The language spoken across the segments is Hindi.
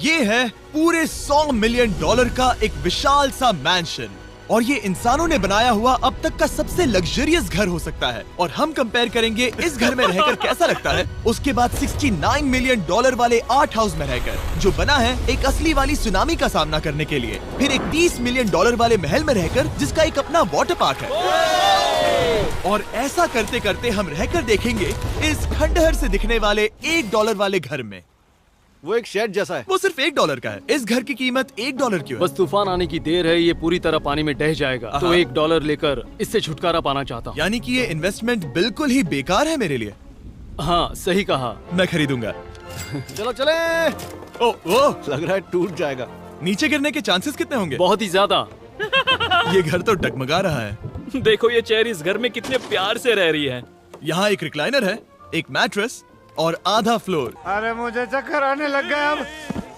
ये है पूरे $100 मिलियन का एक विशाल सा मैंशन, और ये इंसानों ने बनाया हुआ अब तक का सबसे लग्जरियस घर हो सकता है। और हम कंपेयर करेंगे इस घर में रहकर कैसा लगता है उसके बाद $69 मिलियन वाले आर्ट हाउस में रहकर, जो बना है एक असली वाली सुनामी का सामना करने के लिए। फिर एक $30 मिलियन वाले महल में रहकर जिसका एक अपना वाटर पार्क है। और ऐसा करते करते हम रहकर देखेंगे इस खंडहर से दिखने वाले $1 वाले घर में। वो एक शेड जैसा है। वो सिर्फ $1 का है। इस घर की कीमत $1 क्यों है? बस तूफान आने की देर है, ये पूरी तरह पानी में ढह जाएगा, तो $1 लेकर इससे छुटकारा पाना चाहता हूँ। यानी कि ये इन्वेस्टमेंट बिल्कुल ही बेकार है मेरे लिए। हाँ सही कहा। मैं खरीदूंगा। चलो चले। ओ, लग रहा है टूट जाएगा। नीचे गिरने के चांसेस कितने होंगे? बहुत ही ज्यादा। ये घर तो डगमगा रहा है। देखो ये चेयर इस घर में कितने प्यार से रह रही है। यहाँ एक रिक्लाइनर है, एक मैट्रेस और आधा फ्लोर। अरे मुझे चक्कर आने लग गया अब।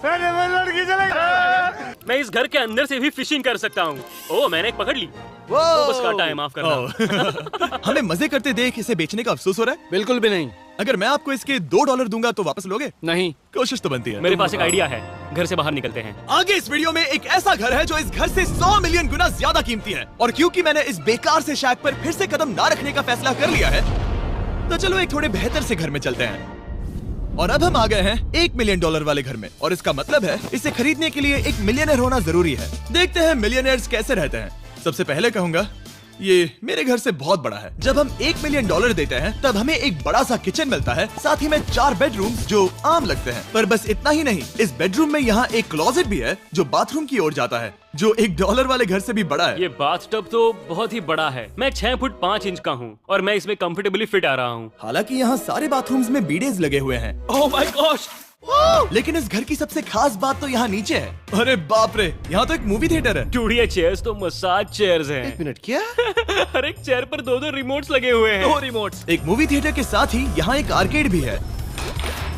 अरे मैं लड़की चलेगा। मैं इस घर के अंदर से भी फिशिंग कर सकता हूँ। ओह मैंने एक पकड़ ली। वो बस काटा है, माफ करना। हमें मजे करते देख इसे बेचने का अफसोस हो रहा है? बिल्कुल भी नहीं। अगर मैं आपको इसके $2 दूंगा तो वापस लोगे? नहीं। कोशिश तो बनती है। मेरे पास एक आइडिया है, घर से बाहर निकलते हैं। आगे इस वीडियो में एक ऐसा घर है जो इस घर से 100 मिलियन गुना ज्यादा कीमती है, और क्योंकि मैंने इस बेकार से शैक पर फिर से कदम ना रखने का फैसला कर लिया है, तो चलो एक थोड़े बेहतर से घर में चलते हैं। और अब हम आ गए हैं $1 मिलियन वाले घर में, और इसका मतलब है इसे खरीदने के लिए एक मिलियनर होना जरूरी है। देखते हैं मिलियनर्स कैसे रहते हैं। सबसे पहले कहूंगा ये मेरे घर से बहुत बड़ा है। जब हम $1 मिलियन देते हैं तब हमें एक बड़ा सा किचन मिलता है, साथ ही में 4 बेडरूम जो आम लगते हैं। पर बस इतना ही नहीं, इस बेडरूम में यहाँ एक क्लोजेट भी है जो बाथरूम की ओर जाता है, जो $1 वाले घर से भी बड़ा है। ये बाथटब तो बहुत ही बड़ा है। मैं 6 फुट 5 इंच का हूँ और मैं इसमें कंफर्टेबली फिट आ रहा हूँ। हालांकि यहाँ सारे बाथरूम्स में बीडेज लगे हुए हैं। Oh my gosh! लेकिन इस घर की सबसे खास बात तो यहाँ नीचे है। अरे बाप रे, यहाँ तो एक मूवी थिएटर है। चूड़िया चेयर्स तो मसाज चेयर्स हैं। एक मिनट, क्या? हर एक चेयर पर 2-2 रिमोट्स लगे हुए हैं। 2 रिमोट्स। एक मूवी थिएटर के साथ ही यहाँ एक आर्केड भी है।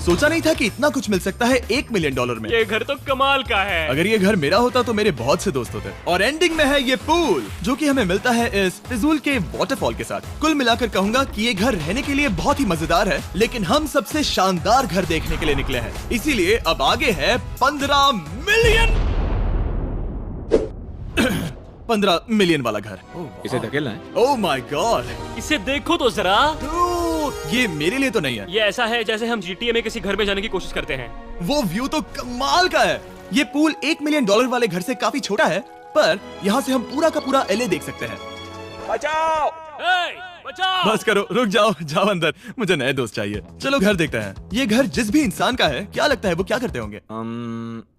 सोचा नहीं था कि इतना कुछ मिल सकता है $1 मिलियन में। ये घर तो कमाल का है। अगर ये घर मेरा होता तो मेरे बहुत से दोस्त होते। और एंडिंग में है ये पूल, जो कि हमें मिलता है इस फिजूल के वाटरफॉल के साथ। कुल मिलाकर कहूंगा कि ये घर रहने के लिए बहुत ही मजेदार है, लेकिन हम सबसे शानदार घर देखने के लिए निकले हैं, इसीलिए अब आगे है 15 मिलियन वाला घर। इसे धकेलना है। ओह माय गॉड, इसे देखो तो जरा। ये मेरे लिए तो नहीं है। ये ऐसा है जैसे हम GTA में किसी घर में जाने की कोशिश करते हैं। वो व्यू तो कमाल का है। ये पूल $1 मिलियन वाले घर से काफी छोटा है, पर यहाँ से हम पूरा का पूरा LA देख सकते हैं। बचाओ! बचाओ! बस करो, रुक जाओ, जाओ अंदर, मुझे नए दोस्त चाहिए। चलो घर देखते हैं। ये घर जिस भी इंसान का है, क्या लगता है वो क्या करते होंगे?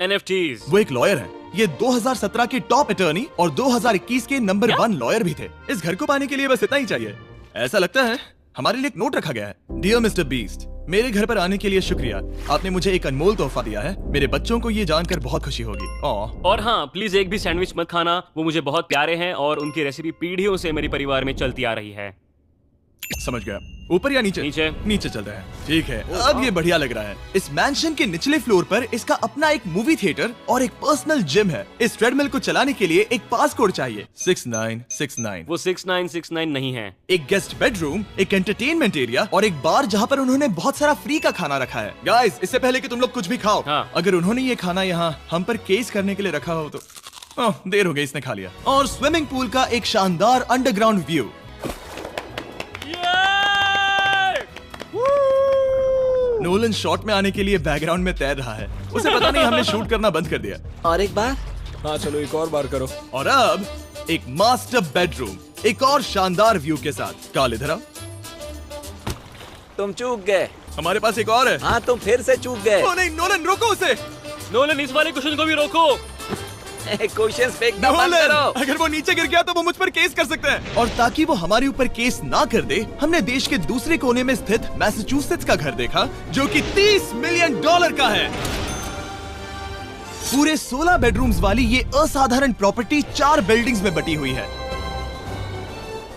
NFTs। वो एक लॉयर है। ये 2017 के टॉप अटर्नी और 2021 के नंबर 1 लॉयर भी थे। इस घर को पाने के लिए बस इतना ही चाहिए। ऐसा लगता है हमारे लिए एक नोट रखा गया है। डियर मिस्टर बीस्ट, मेरे घर पर आने के लिए शुक्रिया। आपने मुझे एक अनमोल तोहफा दिया है। मेरे बच्चों को ये जानकर बहुत खुशी होगी। और हाँ, प्लीज एक भी सैंडविच मत खाना, वो मुझे बहुत प्यारे हैं और उनकी रेसिपी पीढ़ियों से मेरे परिवार में चलती आ रही है। समझ गया। ऊपर या नीचे? नीचे। नीचे चलते हैं। ठीक है, अब ये बढ़िया लग रहा है। इस मैंशन के निचले फ्लोर पर इसका अपना एक मूवी थिएटर और एक पर्सनल जिम है। इस ट्रेडमिल को चलाने के लिए एक पास कोड चाहिए, 6969। वो 6969 नहीं है। एक गेस्ट बेडरूम, एक एंटरटेनमेंट एरिया और एक बार जहाँ पर उन्होंने बहुत सारा फ्री का खाना रखा है। गाइस, इससे पहले कि तुम लोग कुछ भी खाओ, हाँ। अगर उन्होंने ये खाना यहाँ हम पर केस करने के लिए रखा हो तो देर हो गई, इसने खा लिया। और स्विमिंग पूल का एक शानदार अंडरग्राउंड व्यू। नोलन शॉट में आने के लिए बैकग्राउंड में तैर रहा है। उसे पता नहीं हमने शूट करना बंद कर दिया। और एक बार? हाँ चलो एक और बार करो। और अब एक मास्टर बेडरूम, एक और शानदार व्यू के साथ। काल इधर आओ। तुम चूक गए। हमारे पास एक और है। हाँ तुम फिर से चूक गए। ओ नहीं, नोलन रोको उसे। नोलन, इस वाले क्वेश्चन को भी रोको। क्वेश्चन फेंकना बंद करो। अगर वो नीचे गिर गया तो वो मुझ पर केस कर सकते हैं। और ताकि वो हमारे ऊपर केस ना कर दे, हमने देश के दूसरे कोने में स्थित मैसाचुसेट्स का घर देखा, जो कि $30 मिलियन का है। पूरे 16 बेडरूम्स वाली ये असाधारण प्रॉपर्टी 4 बिल्डिंग्स में बटी हुई है,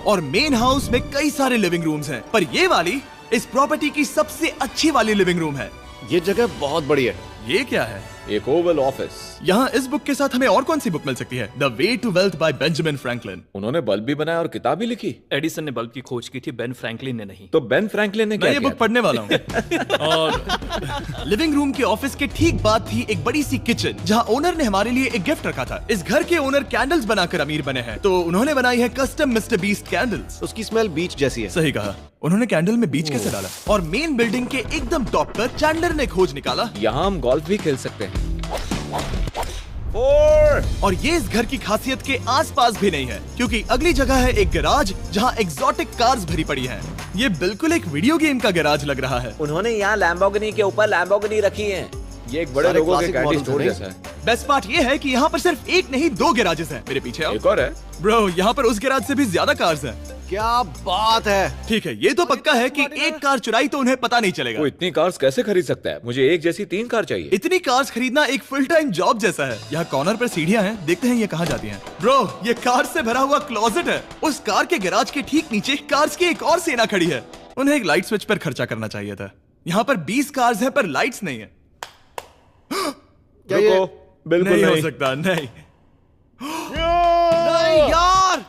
और मेन हाउस में कई सारे लिविंग रूम्स हैं, पर ये वाली इस प्रॉपर्टी की सबसे अच्छी वाली लिविंग रूम है। ये जगह बहुत बड़ी है। ये क्या है? एक ओवल ऑफिस। यहाँ इस बुक के साथ हमें और कौन सी बुक मिल सकती है? The way to wealth by Benjamin Franklin. उन्होंने बल्ब भी बनाया और किताब भी लिखी। एडिसन ने बल्ब की खोज की थी, बेन फ्रैंकलिन ने नहीं। तो बेन फ्रैंकलिन ने मैं क्या ये किया? बुक पढ़ने वाला हूँ। और लिविंग रूम के ऑफिस के ठीक बाद थी एक बड़ी सी किचन, जहाँ ओनर ने हमारे लिए एक गिफ्ट रखा था। इस घर के ओनर कैंडल्स बनाकर अमीर बने हैं, तो उन्होंने बनाई है कस्टम मिस्टर बीस्ट कैंडल्स। उसकी स्मेल बीच जैसी है। सही कहा। उन्होंने कैंडल में बीच कैसे डाला? और मेन बिल्डिंग के एकदम टॉप पर चैंडलर ने खोज निकाला। यहाँ हम गोल्फ भी खेल सकते हैं। 4 और ये इस घर की खासियत के आसपास भी नहीं है, क्योंकि अगली जगह है एक गैराज जहाँ एग्जॉटिक कार्स भरी पड़ी हैं। ये बिल्कुल एक वीडियो गेम का गैराज लग रहा है। उन्होंने यहाँ लैम्बोर्गिनी के ऊपर लैम्बोर्गिनी रखी है। ये एक बड़े सारे लोगों के classic कैंडी models स्टोर हैं। जैसा है। बेस्ट पार्ट ये है कि यहाँ पर सिर्फ एक नहीं 2 गैराजेस हैं। मेरे पीछे आओ। एक और है। ब्रो, यहाँ पर उस गैराज से भी ज्यादा कार्स हैं। क्या बात है। ठीक है, ये तो पक्का है कि एक कार चुराई तो उन्हें पता नहीं चलेगा। वो इतनी कार्स कैसे खरीद सकता है? मुझे एक जैसी 3 कार चाहिए। इतनी कार्स खरीदना एक फुल टाइम जॉब जैसा है। यहाँ कॉर्नर पर सीढ़ियाँ हैं, देखते हैं ये कहाँ जाती हैं। ब्रो, ये कार से भरा हुआ क्लोजेट है। उस कार के गैराज के ठीक नीचे कार्स की एक और सेना खड़ी है। उन्हें एक लाइट स्विच पर खर्चा करना चाहिए था। यहाँ पर 20 कार्स हैं पर लाइट्स नहीं है। रुको, बिल्कुल नहीं हो नहीं। सकता, नहीं। नहीं यार।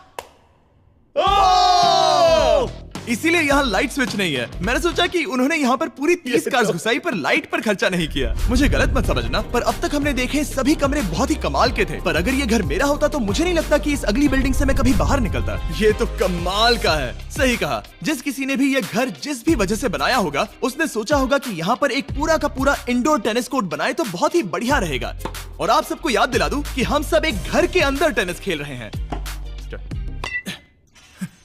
इसीलिए यहाँ लाइट स्विच नहीं है। मैंने सोचा कि उन्होंने यहाँ पर पूरी 30 कार्स घुसाई पर लाइट पर खर्चा नहीं किया। मुझे गलत मत समझना, पर अब तक हमने देखे सभी कमरे बहुत ही कमाल के थे। पर अगर ये घर मेरा होता तो मुझे नहीं लगता कि इस अगली बिल्डिंग से मैं कभी बाहर निकलता। ये तो कमाल का है। सही कहा। जिस किसी ने भी ये घर जिस भी वजह से बनाया होगा, उसने सोचा होगा कि यहाँ पर एक पूरा का पूरा इंडोर टेनिस कोर्ट बनाए तो बहुत ही बढ़िया रहेगा। और आप सबको याद दिला दूं कि हम सब एक घर के अंदर टेनिस खेल रहे हैं।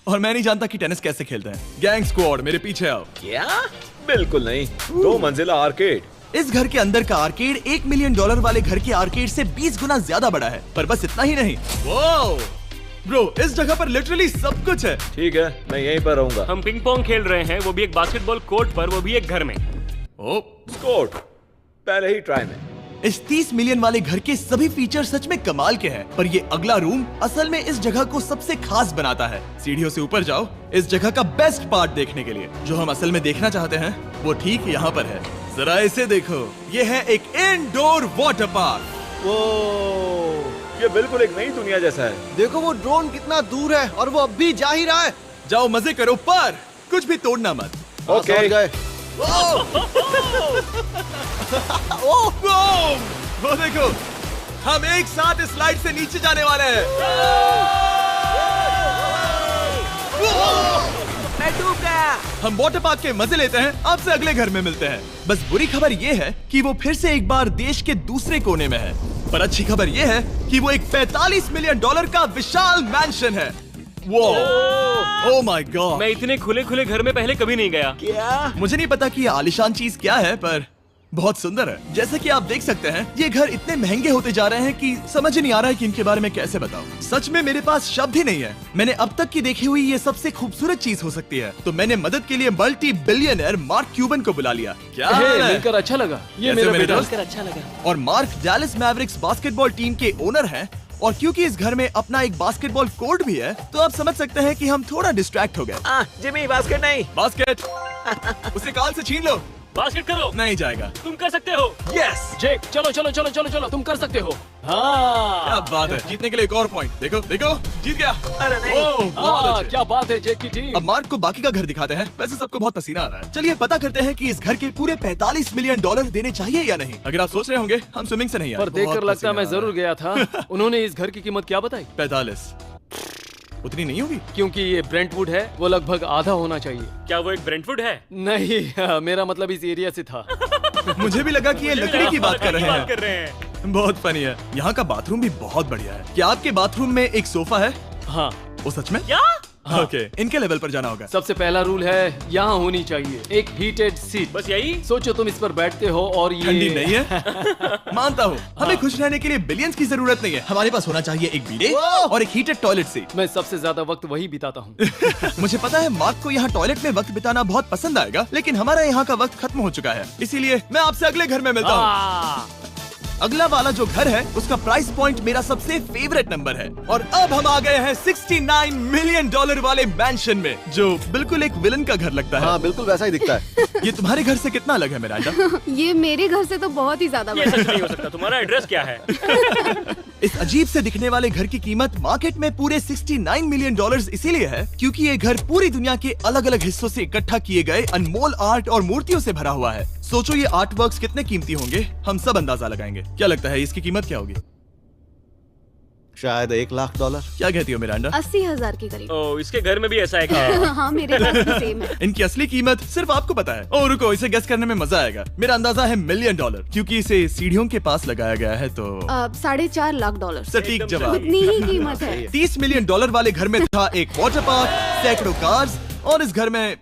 और मैं नहीं जानता कि टेनिस कैसे खेलते हैं। गैंग स्क्वाड, मेरे पीछे आओ। क्या? बिल्कुल नहीं। 2 मंजिला आर्केड। इस घर के अंदर का आर्केड $1 मिलियन वाले घर के आर्केड से 20 गुना ज्यादा बड़ा है। पर बस इतना ही नहीं। वाओ ब्रो, इस जगह पर लिटरली सब कुछ है। ठीक है, मैं यहीं पर रहूंगा। हम पिंग पोंग खेल रहे हैं, वो भी एक बास्केटबॉल कोर्ट पर, वो भी एक घर में। ओ, स्कोट पहले ही ट्राई में। इस 30 मिलियन वाले घर के सभी फीचर सच में कमाल के हैं, पर ये अगला रूम असल में इस जगह को सबसे खास बनाता है। सीढ़ियों से ऊपर जाओ इस जगह का बेस्ट पार्ट देखने के लिए। जो हम असल में देखना चाहते हैं वो ठीक यहाँ पर है। जरा इसे देखो, ये है एक इंडोर वाटर पार्क। वो ये बिल्कुल एक नई दुनिया जैसा है। देखो वो ड्रोन कितना दूर है और वो अब भी जा ही रहा है। जाओ मजे करो, पर कुछ भी तोड़ना मत। ओके। समझ गए। वो देखो, हम एक साथ इस स्लाइड से नीचे जाने वाले हैं। मैं डूब गया। हम वाटर पार्क के मजे लेते हैं। आपसे अगले घर में मिलते हैं। बस बुरी खबर ये है कि वो फिर से एक बार देश के दूसरे कोने में है, पर अच्छी खबर ये है कि वो एक $45 मिलियन का विशाल मैंशन है। Oh my God. मैं इतने खुले खुले घर में पहले कभी नहीं गया। क्या? मुझे नहीं पता कि ये आलीशान चीज क्या है, पर बहुत सुंदर है। जैसे कि आप देख सकते हैं, ये घर इतने महंगे होते जा रहे हैं कि समझ नहीं आ रहा है कि इनके बारे में कैसे बताऊं। सच में मेरे पास शब्द ही नहीं है। मैंने अब तक की देखी हुई ये सबसे खूबसूरत चीज हो सकती है। तो मैंने मदद के लिए मल्टी बिलियनर मार्क क्यूबन को बुला लिया। क्या हे, हाल है? मिलकर अच्छा लगा। ये कैसे मेरा मेरे बेटा। दोस्त? अच्छा लगा। और mark Dallas Mavericks basketball team के ओनर हैं। और क्योंकि इस घर में अपना एक बास्केटबॉल कोर्ट भी है, तो आप समझ सकते हैं कि हम थोड़ा डिस्ट्रैक्ट हो गए। जिमी बास्केट नहीं। बास्केट उसे काल से छीन लो। बास्केट करो। नहीं जाएगा। तुम कर सकते हो। यस, जेक, चलो चलो चलो चलो चलो, तुम कर सकते हो। क्या हाँ बात है। जीतने के लिए एक और पॉइंट। देखो देखो, जीत गया। अरे नहीं। ओह, बहुत हाँ, अच्छे। क्या बात है जेक की टीम। अब मार्क को बाकी का घर दिखाते हैं। वैसे सबको बहुत पसीना आ रहा है। चलिए पता करते हैं कि इस घर के पूरे $45 मिलियन देने चाहिए या नहीं। अगर आप सोच रहे होंगे हम स्विमिंग से नहीं आए, पर देखकर बहुत लगता है मैं पसीना आ जरूर गया था। उन्होंने इस घर की कीमत क्या बताई? 45 उतनी नहीं होगी। क्योंकि ये ब्रेंटवुड है, वो लगभग आधा होना चाहिए। क्या वो एक ब्रेंटवुड है? नहीं, मेरा मतलब इस एरिया से था। मुझे भी लगा कि ये लकड़ी की बात कर रहे बात कर हैं। रहे हैं। बहुत फनी है। यहाँ का बाथरूम भी बहुत बढ़िया है। क्या आपके बाथरूम में एक सोफा है? हाँ, वो सच में? क्या? ओके, इनके लेवल पर जाना होगा। सबसे पहला रूल है यहाँ होनी चाहिए एक हीटेड सीट। बस यही? सोचो तुम इस पर बैठते हो और ये ठंडी नहीं है। मानता हूँ, हमें खुश रहने के लिए बिलियंस की जरूरत नहीं है। हमारे पास होना चाहिए एक बीडे और एक हीटेड टॉयलेट सीट। मैं सबसे ज्यादा वक्त वही बिताता हूँ। मुझे पता है मार्क को यहाँ टॉयलेट में वक्त बिताना बहुत पसंद आएगा, लेकिन हमारा यहाँ का वक्त खत्म हो चुका है। इसीलिए मैं आपसे अगले घर में मिलता हूँ। अगला वाला जो घर है उसका प्राइस पॉइंट मेरा सबसे फेवरेट नंबर है। और अब हम आ गए हैं $69 मिलियन वाले मैंशन में, जो बिल्कुल एक विलन का घर लगता है। हाँ बिल्कुल वैसा ही दिखता है। ये तुम्हारे घर से कितना अलग है मिरांडा? ये मेरे घर से तो बहुत ही ज्यादा ये बड़ा सच नहीं हो सकता। तुम्हारा एड्रेस क्या है? इस अजीब से दिखने वाले घर की कीमत मार्केट में पूरे $69 मिलियन इसीलिए है क्योंकि ये घर पूरी दुनिया के अलग अलग हिस्सों से इकट्ठा किए गए अनमोल आर्ट और मूर्तियों से भरा हुआ है। सोचो ये आर्ट वर्क्स कितने कीमती होंगे, हम सब अंदाजा लगाएंगे। क्या लगता है इसकी कीमत क्या होगी? शायद $1 लाख। क्या कहती हो मिरांडा? 80,000 के करीब। ओ, इसके घर में भी ऐसा है क्या? हाँ मेरे पास भी सेम है। इनकी असली कीमत सिर्फ आपको पता है। ओ रुको, इसे गेस करने में मजा आएगा। मेरा अंदाजा है $1 मिलियन क्योंकि इसे सीढ़ियों के पास लगाया गया है। तो $4.5 लाख। सटीक जवाब। उतनी ही कीमत है। $30 मिलियन वाले घर में था एक वाटर पार्क, सैकड़ों कार्स और इस घर में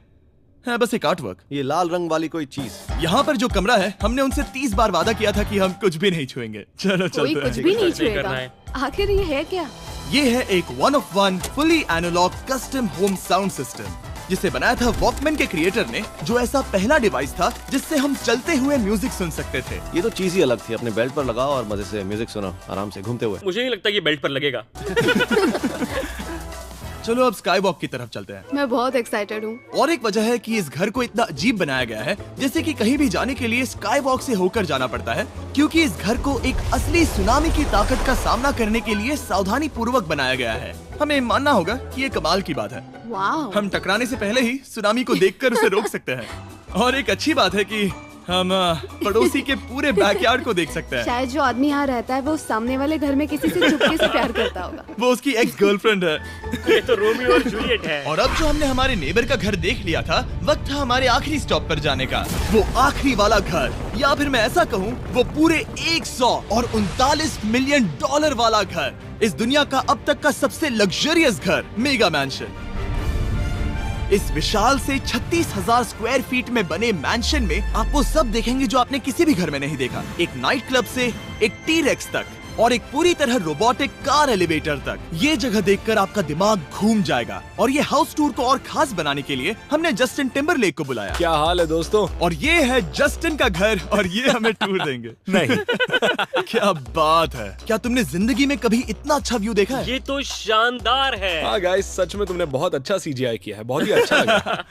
है बस एक आर्ट वर्क। ये लाल रंग वाली कोई चीज। यहाँ पर जो कमरा है, हमने उनसे 30 बार वादा किया था कि हम कुछ भी नहीं छुएंगे। चलो कोई चलते कुछ हैं। भी नहीं सही करना छुएगा। है। आखिर ये है क्या? ये है एक 1 of 1 fully analogue custom home sound system जिसे बनाया था वॉकमैन के क्रिएटर ने, जो ऐसा पहला डिवाइस था जिससे हम चलते हुए म्यूजिक सुन सकते थे। ये तो चीज ही अलग थी। अपने बेल्ट पर लगाओ और मजे से म्यूजिक सुनो आराम से घूमते हुए। मुझे नहीं लगता ये बेल्ट पर लगेगा। चलो अब स्काई वॉक की तरफ चलते हैं। मैं बहुत एक्साइटेड हूँ। और एक वजह है कि इस घर को इतना अजीब बनाया गया है, जैसे कि कहीं भी जाने के लिए स्काई वॉक से होकर जाना पड़ता है, क्योंकि इस घर को एक असली सुनामी की ताकत का सामना करने के लिए सावधानी पूर्वक बनाया गया है। हमें मानना होगा कि ये कमाल की बात है। वाह। हम टकराने से पहले ही सुनामी को देखकर उसे रोक सकते हैं। और एक अच्छी बात है कि हम पड़ोसी के पूरे बैकयार्ड को देख सकते हैं। शायद जो आदमी यहाँ रहता है वो सामने वाले घर में किसी से चुपके से प्यार करता होगा। वो उसकी एक्स गर्लफ्रेंड है। ये तो रोमियो और जूलियट है। और अब जो हमने हमारे नेबर का घर देख लिया था, वक्त था हमारे आखिरी स्टॉप पर जाने का। वो आखिरी वाला घर, या फिर मैं ऐसा कहूँ वो पूरे 139 मिलियन वाला घर, इस दुनिया का अब तक का सबसे लग्जरियस घर, मेगा मैंशन। इस विशाल से 36,000 स्क्वायर फीट में बने मैंशन में आप वो सब देखेंगे जो आपने किसी भी घर में नहीं देखा। एक नाइट क्लब से एक टी-रेक्स तक और एक पूरी तरह रोबोटिक कार एलिवेटर तक। ये जगह देखकर आपका दिमाग घूम जाएगा। और ये हाउस टूर को और खास बनाने के लिए हमने जस्टिन टिम्बरलेक को बुलाया। क्या हाल है दोस्तों? और ये है जस्टिन का घर और ये हमें टूर देंगे। नहीं। क्या बात है, क्या तुमने जिंदगी में कभी इतना अच्छा व्यू देखा है? ये तो शानदार है। हाँ गाइस, सच में तुमने बहुत अच्छा CGI किया है। बहुत ही अच्छा लगा।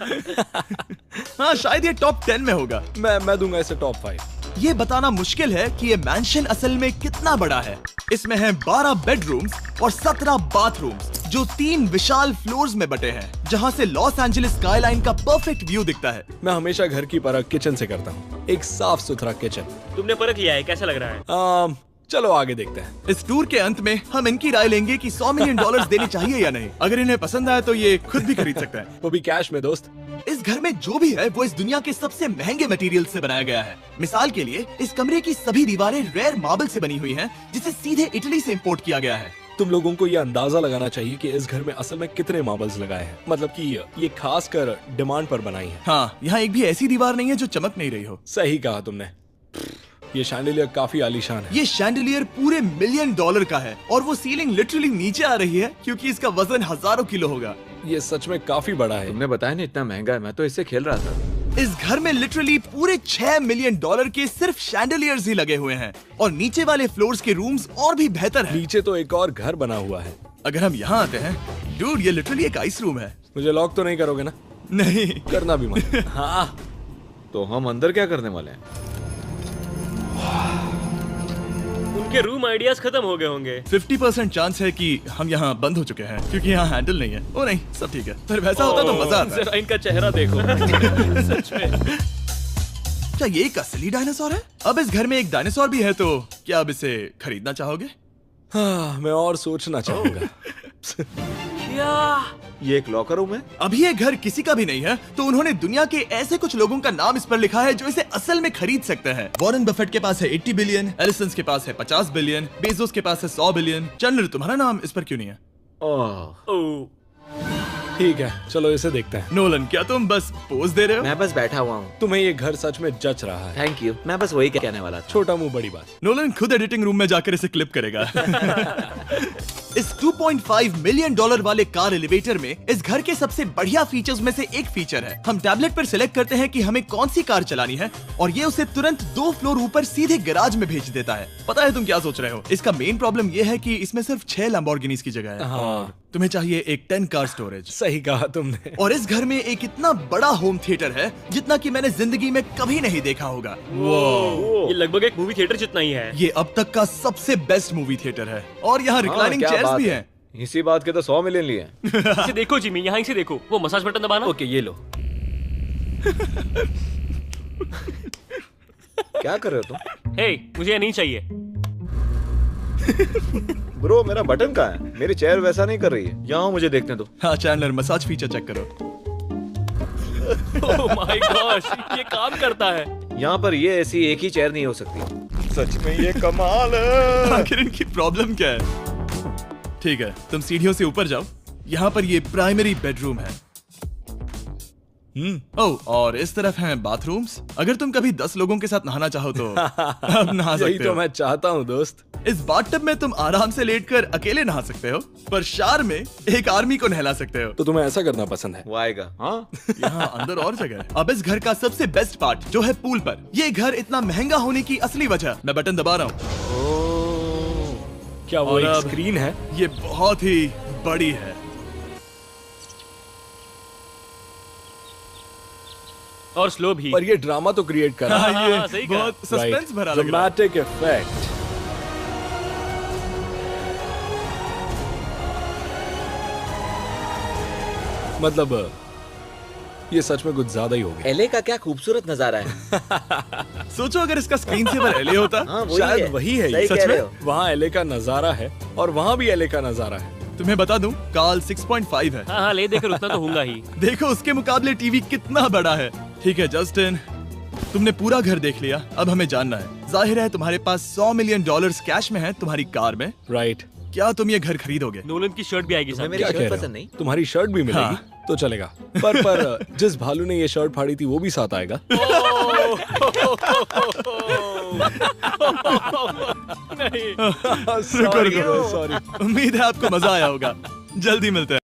हाँ शायद ये टॉप 10 में होगा। मैं दूंगा इसे टॉप 5। ये बताना मुश्किल है कि ये मैंशन असल में कितना बड़ा है। इसमें हैं 12 बेडरूम्स और 17 बाथरूम्स, जो 3 विशाल फ्लोर्स में बटे हैं, जहां से लॉस एंजलिस स्काईलाइन का परफेक्ट व्यू दिखता है। मैं हमेशा घर की परख किचन से करता हूँ। एक साफ सुथरा किचन। तुमने परख लिया है, कैसा लग रहा है? चलो आगे देखते हैं। इस टूर के अंत में हम इनकी राय लेंगे कि $100 मिलियन देने चाहिए या नहीं। अगर इन्हें पसंद आए तो ये खुद भी खरीद सकते हैं। वो भी कैश में दोस्त। इस घर में जो भी है वो इस दुनिया के सबसे महंगे मटेरियल से बनाया गया है। मिसाल के लिए इस कमरे की सभी दीवारें रेयर मार्बल से बनी हुई हैं, जिसे सीधे इटली से इंपोर्ट किया गया है। तुम लोगों को ये अंदाजा लगाना चाहिए कि इस घर में असल में कितने मार्बल्स लगाए हैं। मतलब कि ये खास कर डिमांड पर बनाई है। हाँ, यहाँ एक भी ऐसी दीवार नहीं है जो चमक नहीं रही हो। सही कहा तुमने। ये शैंडिलियर काफी आलीशान है। ये शैंडिलियर पूरे $1 मिलियन का है और वो सीलिंग लिटरली नीचे आ रही है क्योंकि इसका वजन हजारों किलो होगा। ये सच में काफी बड़ा है। तुमने बताया ना इतना महंगा है, मैं तो इससे खेल रहा था। इस घर में लिटरली पूरे $6 मिलियन के सिर्फ शैंडिलियर्स ही लगे हुए हैं और नीचे वाले फ्लोर्स के रूम्स और भी बेहतर हैं। नीचे तो एक और घर बना हुआ है। अगर हम यहाँ आते हैं, डूड, ये लिटरली एक आइस रूम है। मुझे लॉक तो नहीं करोगे ना? नहीं करना भी मत। हाँ, तो हम अंदर क्या करने वाले हैं? उनके रूम आइडियाज खत्म हो गए होंगे। 50% चांस है कि हम यहाँ बंद हो चुके हैं क्योंकि यहाँ हैंडल नहीं है। ओ नहीं, सब ठीक है। पर वैसा होता तो मजा आता। जरा इनका चेहरा देखो। सच में। क्या ये एक असली डायनासोर है? अब इस घर में एक डायनासोर भी है, तो क्या अब इसे खरीदना चाहोगे? हाँ, मैं और सोचना चाहूंगा। क्या ये एक लॉकर रूम है? अभी ये घर किसी का भी नहीं है, तो उन्होंने दुनिया के ऐसे कुछ लोगों का नाम इस पर लिखा है जो इसे असल में खरीद सकते हैं। वॉरेन बफेट के पास है 80 बिलियन, एलिसन के पास है 50 बिलियन, बेजोस के पास है 100 बिलियन। चंद्र, तुम्हारा नाम इस पर क्यों नहीं है? ओह, ठीक है, चलो इसे देखते हैं। नोलन, क्या तुम बस पोज दे रहे हो? मैं बस बैठा हुआ हूँ। तुम्हें ये घर सच में जच रहा है। थैंक यू, मैं बस वही कहने वाला था। छोटा मुंह बड़ी बात। नोलन खुद एडिटिंग रूम में जाकर इसे क्लिप करेगा। इस $2.5 मिलियन वाले कार एलिवेटर में इस घर के सबसे बढ़िया फीचर्स में से एक फीचर है। हम टैबलेट पर सिलेक्ट करते हैं कि हमें कौन सी कार चलानी है और ये उसे तुरंत 2 फ्लोर ऊपर सीधे गैराज में भेज देता है। पता है तुम क्या सोच रहे हो? इसका मेन प्रॉब्लम ये है कि इसमें सिर्फ 6 लैम्बोर्गिनीज की जगह है। हाँ। तुम्हें चाहिए एक 10 कार स्टोरेज। सही कहा तुमने। और इस घर में एक इतना बड़ा होम थिएटर है जितना कि मैंने जिंदगी में कभी नहीं देखा होगा। ये लगभग एक मूवी थिएटर जितना ही है। ये अब तक का सबसे बेस्ट मूवी थिएटर है और यहाँ रिक्लाइनिंग क्या चेयर्स बात भी है। हैं। इसी बात के तो 100 मिलियन लिए हैं। इसे देखो जिमी, यहाँ इसे देखो, वो मसाज बटन दबाना। ओके, ये लो। क्या कर रहे हो तुम? हे, मुझे ये नहीं चाहिए। ब्रो, मेरा बटन कहाँ है? मेरी चेयर वैसा नहीं कर रही है। यहाँ मुझे देखने दो। हाँ चैंडलर, मसाज फीचर चेक करो। ओह माय गॉश, ये काम करता है। यहाँ पर ये ऐसी एक ही चेयर नहीं हो सकती। सच में ये कमाल है। आखिर इनकी प्रॉब्लम क्या है? ठीक है, तुम सीढ़ियों से ऊपर जाओ। यहाँ पर ये प्राइमरी बेडरूम है। ओह, और इस तरफ हैं बाथरूम्स। अगर तुम कभी 10 लोगों के साथ नहाना चाहो तो अब नहा यही सकते तो हो। मैं चाहता हूँ दोस्त। इस बाथटब में तुम आराम से लेटकर अकेले नहा सकते हो, पर शार में एक आर्मी को नहला सकते हो। तो तुम्हें ऐसा करना पसंद है? वो आएगा। हाँ, यहाँ अंदर और जगह है। अब इस घर का सबसे बेस्ट पार्ट जो है पूल पर। ये घर इतना महंगा होने की असली वजह, मैं बटन दबा रहा हूँ। क्या वो और एक अब स्क्रीन है? ये बहुत ही बड़ी है। और स्लो भी। पर ये ड्रामा तो क्रिएट कर रहा है। हाँ, ये सही कहा। बहुत सस्पेंस भरा लग रहा है। Dramatic effect. मतलब ये सच में कुछ ज्यादा ही हो गया। एले का क्या खूबसूरत नजारा है। सोचो अगर इसका स्क्रीन सेवर एलए होता। हाँ, वही शायद है। वही है सही ये। कह सच रहे में? हो। वहाँ एले का नजारा है और वहाँ भी एले का नजारा है। तुम्हें बता दूं, काल 6.5 है। हाँ हाँ, ले देकर उतना तो होगा ही। देखो उसके मुकाबले टीवी कितना बड़ा है। ठीक है जस्टिन, तुमने पूरा घर देख लिया। अब हमें जानना है, जाहिर है तुम्हारे पास $100 मिलियन कैश में है तुम्हारी कार में। राइट। क्या तुम ये घर खरीदोगे? नोलन की शर्ट भी आएगी तुम्हें साथ। मेरी क्या कह शर्ट रहे पसंद हो? नहीं? तुम्हारी शर्ट भी मिलेगी हाँ। तो चलेगा। पर जिस भालू ने ये शर्ट फाड़ी थी वो भी साथ आएगा। नहीं। रुको रुको, सॉरी। उम्मीद है आपको मजा आया होगा। जल्दी मिलते हैं।